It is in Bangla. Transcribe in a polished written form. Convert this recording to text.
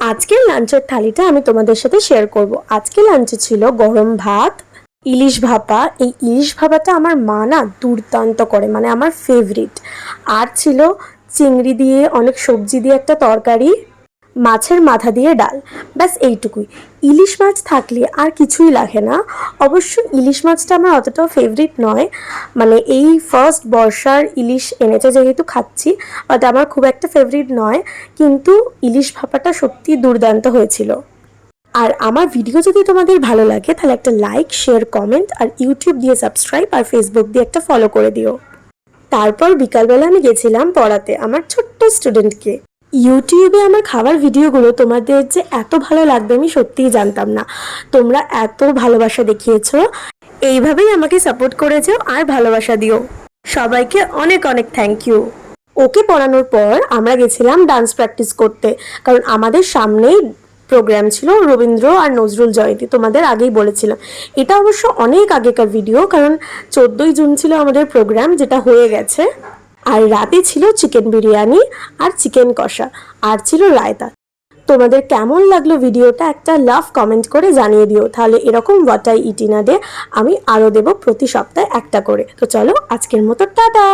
আজকের লাঞ্চের থালিটা আমি তোমাদের সাথে শেয়ার করব। আজকে লাঞ্চে ছিল গরম ভাত, ইলিশ ভাপা। এই ইলিশ ভাপাটা আমার মা না দুর্দান্ত করে, মানে আমার ফেভারিট। আর ছিল চিংড়ি দিয়ে অনেক সবজি দিয়ে একটা তরকারি, মাছের মাথা দিয়ে ডাল। ব্যাস এইটুকুই। ইলিশ মাছ থাকলে আর কিছুই লাগে না। অবশ্য ইলিশ মাছটা আমার অতটাও ফেভারিট নয়, মানে এই ফার্স্ট বর্ষার ইলিশ এনেছে যেহেতু খাচ্ছি, বাট আমার খুব একটা ফেভারিট নয়। কিন্তু ইলিশ ভাপাটা সত্যি দুর্দান্ত হয়েছিল। আর আমার ভিডিও যদি তোমাদের ভালো লাগে তাহলে একটা লাইক, শেয়ার, কমেন্ট, আর ইউটিউব দিয়ে সাবস্ক্রাইব, আর ফেসবুক দিয়ে একটা ফলো করে দিও। তারপর বিকালবেলা আমি গেছিলাম পড়াতে আমার ছোট্ট স্টুডেন্টকে। ইউটিউবে আমার খাবার ভিডিওগুলো তোমাদের যে এত ভালো লাগবে আমি সত্যিই জানতাম না। তোমরা এত ভালোবাসা দেখিয়েছো, এইভাবেই আমাকে সাপোর্ট করেছো আর ভালোবাসা দিও। সবাইকে অনেক অনেক থ্যাংক ইউ। ওকে পড়ানোর পর আমরা গেছিলাম ডান্স প্র্যাকটিস করতে, কারণ আমাদের সামনেই প্রোগ্রাম ছিল রবীন্দ্র আর নজরুল জয়ন্তী, তোমাদের আগেই বলেছিলাম। এটা অবশ্য অনেক আগেকার ভিডিও, কারণ 14ই জুন ছিল আমাদের প্রোগ্রাম, যেটা হয়ে গেছে। আর রাতে ছিল চিকেন বিরিয়ানি আর চিকেন কষা, আর ছিল রায়তা। তোমাদের কেমন লাগলো ভিডিওটা একটা লাভ কমেন্ট করে জানিয়ে দিও, তাহলে এরকম what I it in a day আমি আরও দেবো প্রতি সপ্তাহে একটা করে। তো চলো আজকের মতো টাটা।